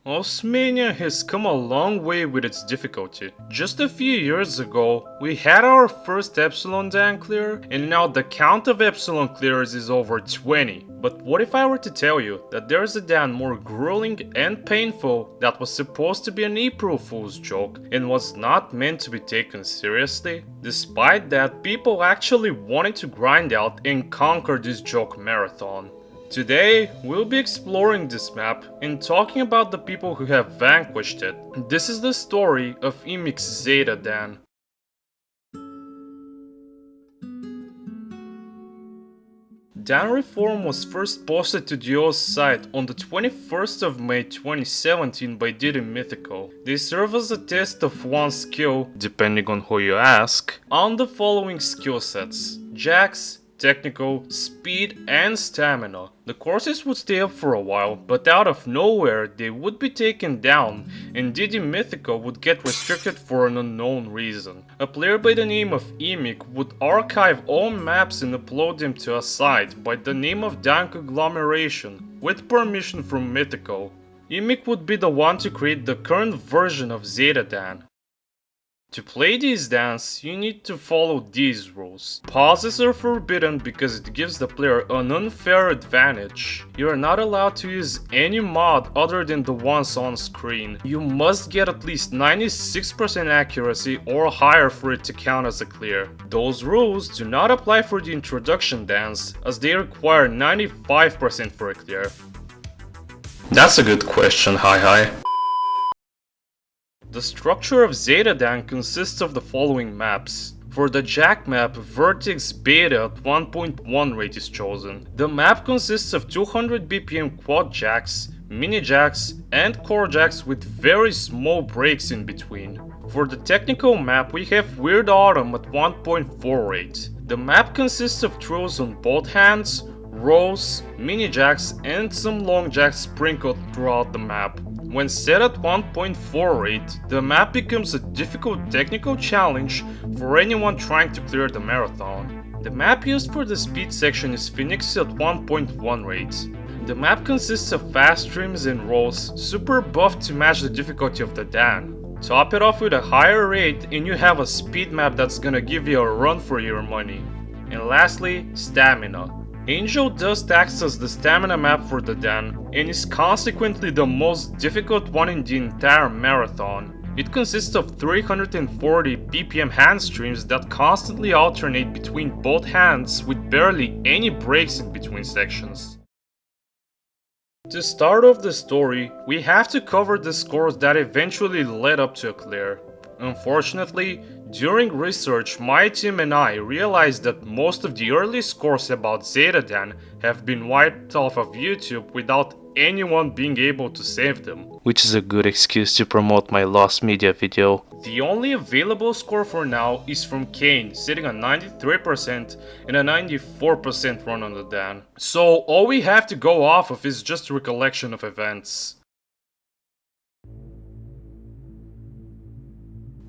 Osmania has come a long way with its difficulty. Just a few years ago, we had our first Epsilon Dan clear, and now the count of Epsilon clears is over 20. But what if I were to tell you that there's a Dan more grueling and painful that was supposed to be an April Fool's joke and was not meant to be taken seriously? Despite that, people actually wanted to grind out and conquer this joke marathon. Today, we'll be exploring this map and talking about the people who have vanquished it. This is the story of Zeta Dan. Dan Reform was first posted to the OS site on the 21st of May 2017 by Diddy Mythical. They serve as a test of one skill, depending on who you ask, on the following skill sets: Jax, Technical, Speed, and Stamina. The courses would stay up for a while, but out of nowhere they would be taken down, and Diddy Mythical would get restricted for an unknown reason. A player by the name of Emic would archive all maps and upload them to a site by the name of Dan Conglomeration, with permission from Mythical. Emic would be the one to create the current version of Zeta Dan. To play these Dans, you need to follow these rules. Pauses are forbidden because it gives the player an unfair advantage. You are not allowed to use any mod other than the ones on screen. You must get at least 96% accuracy or higher for it to count as a clear. Those rules do not apply for the introduction Dans, as they require 95% for a clear. That's a good question, hi. The structure of Zeta Dan consists of the following maps. For the Jack map, Vertex Beta at 1.1 rate is chosen. The map consists of 200 BPM quad jacks, mini jacks, and core jacks with very small breaks in between. For the technical map, we have Weird Autumn at 1.4 rate. The map consists of trills on both hands, rolls, mini jacks, and some long jacks sprinkled throughout the map. When set at 1.4 rate, the map becomes a difficult technical challenge for anyone trying to clear the marathon. The map used for the speed section is Phoenix at 1.1 rate. The map consists of fast trims and rolls, super buffed to match the difficulty of the Dan. Top it off with a higher rate and you have a speed map that's gonna give you a run for your money. And lastly, Stamina. Angel Dust acts as the stamina map for the Dan, and is consequently the most difficult one in the entire marathon. It consists of 340 BPM hand streams that constantly alternate between both hands with barely any breaks in between sections. To start off the story, we have to cover the scores that eventually led up to a clear. Unfortunately, during research, my team and I realized that most of the early scores about Zeta Dan have been wiped off of YouTube without anyone being able to save them. Which is a good excuse to promote my lost media video. The only available score for now is from Kane, sitting at 93% and a 94% run on the Dan. So all we have to go off of is just a recollection of events.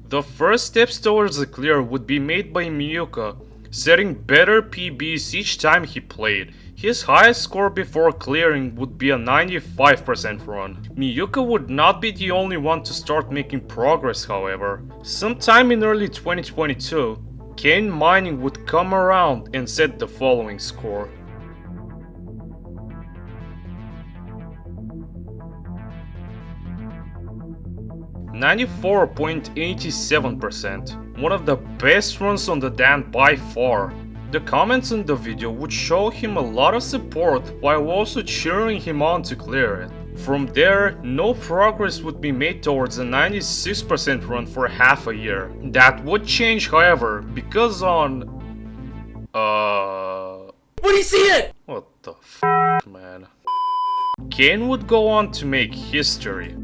The first steps towards the clear would be made by Miyuka, setting better PBs each time he played. His highest score before clearing would be a 95% run. Miyuka would not be the only one to start making progress, however. Sometime in early 2022, Kane Mining would come around and set the following score. 94.87%, one of the best runs on the Dan by far. The comments in the video would show him a lot of support while also cheering him on to clear it. From there, no progress would be made towards a 96% run for half a year. That would change, however, because on... What do you see it? What the f***, man. Kane would go on to make history.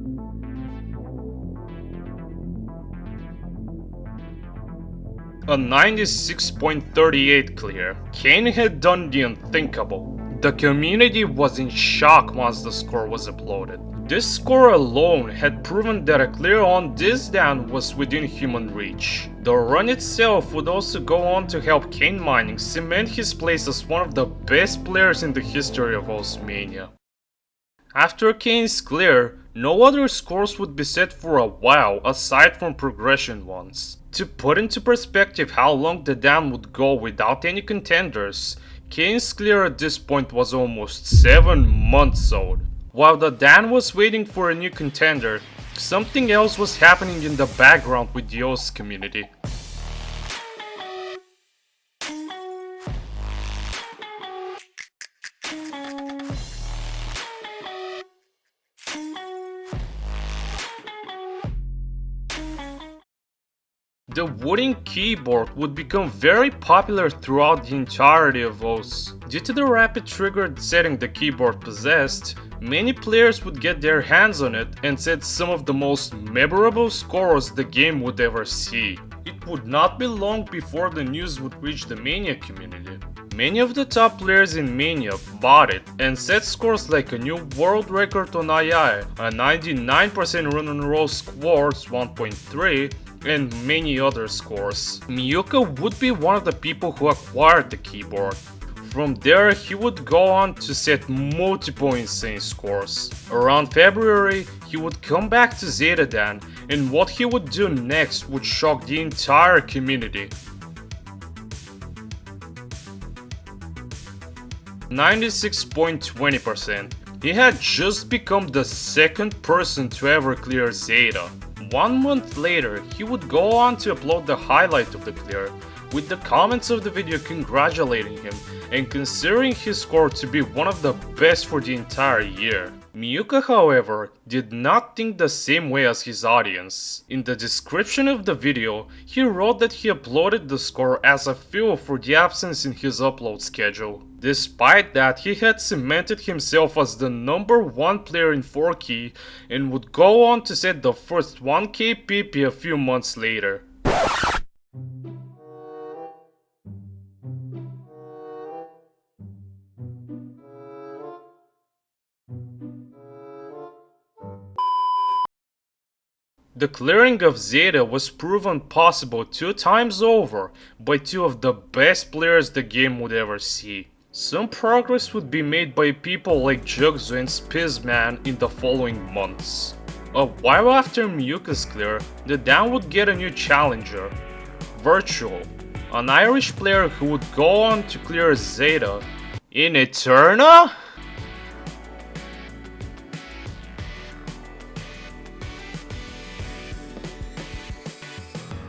A 96.38 clear. Kane had done the unthinkable. The community was in shock once the score was uploaded. This score alone had proven that a clear on this Dan was within human reach. The run itself would also go on to help Kane Mining cement his place as one of the best players in the history of Osmania. After Kane's clear, No other scores would be set for a while aside from progression ones. To put into perspective how long the Dan would go without any contenders, Kane's clear at this point was almost 7 months old. While the Dan was waiting for a new contender, something else was happening in the background with the Oz community. The wooden keyboard would become very popular throughout the entirety of Oz. Due to the rapid triggered setting the keyboard possessed, many players would get their hands on it and set some of the most memorable scores the game would ever see. It would not be long before the news would reach the Mania community. Many of the top players in Mania bought it and set scores like a new world record on II, a 99% run on roll scores 1.3, and many other scores. Miyuka would be one of the people who acquired the keyboard. From there, he would go on to set multiple insane scores. Around February, he would come back to Zeta Dan, and what he would do next would shock the entire community. 96.20%. He had just become the second person to ever clear Zeta. 1 month later, he would go on to upload the highlight of the clear, with the comments of the video congratulating him and considering his score to be one of the best for the entire year. Miyuka, however, did not think the same way as his audience. In the description of the video, he wrote that he uploaded the score as a fuel for the absence in his upload schedule. Despite that, he had cemented himself as the #1 player in 4K and would go on to set the first 1K PP a few months later. The clearing of Zeta was proven possible 2 times over by 2 of the best players the game would ever see. Some progress would be made by people like Jugzu and Spizman in the following months. A while after Miyuka's clear, the Dan would get a new challenger, Virtual, an Irish player who would go on to clear Zeta in Eterna?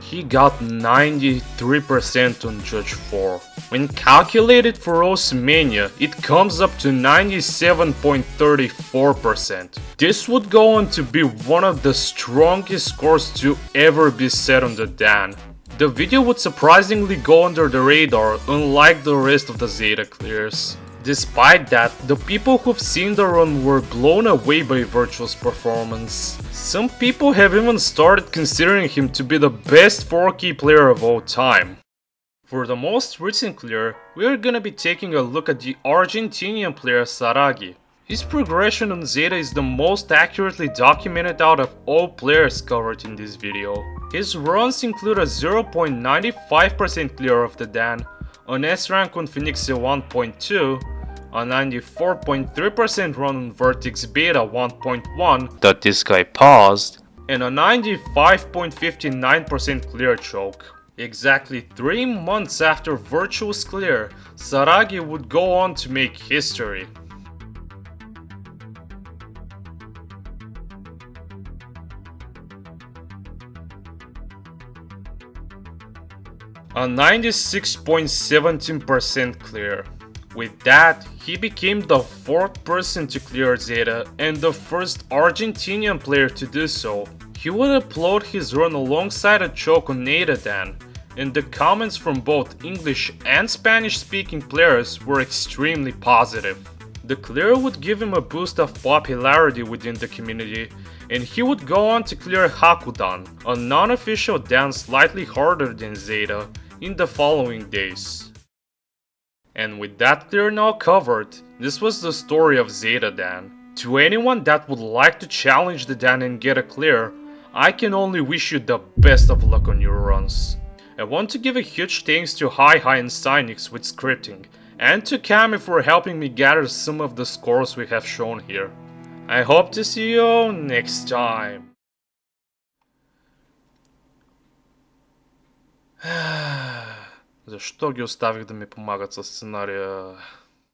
He got 93% on Judge 4. When calculated for Mania, it comes up to 97.34%. This would go on to be one of the strongest scores to ever be set on the Dan. The video would surprisingly go under the radar, unlike the rest of the Zeta clears. Despite that, the people who've seen the run were blown away by Virtual's performance. Some people have even started considering him to be the best 4K player of all time. For the most recent clear, we are gonna be taking a look at the Argentinian player Saragi. His progression on Zeta is the most accurately documented out of all players covered in this video. His runs include a 0.95% clear of the Dan, an S rank on Phoenixia 1.2, a 94.3% run on Vertex Beta 1.1 that this guy paused, and a 95.59% clear choke. Exactly 3 months after Virtual's clear, Saragi would go on to make history. A 96.17% clear. With that, he became the 4th person to clear Zeta and the first Argentinian player to do so. He would upload his run alongside a choke on Zeta Dan, and the comments from both English and Spanish speaking players were extremely positive. The clear would give him a boost of popularity within the community, and he would go on to clear Hakudan, a non-official Dan slightly harder than Zeta, in the following days. And with that clear now covered, this was the story of Zeta Dan. To anyone that would like to challenge the Dan and get a clear, I can only wish you the best of luck on your runs. I want to give a huge thanks to Hi and Cynix with scripting, and to Cammy for helping me gather some of the scores we have shown here. I hope to see you next time. Защо ги оставих да ми помагат с сценария?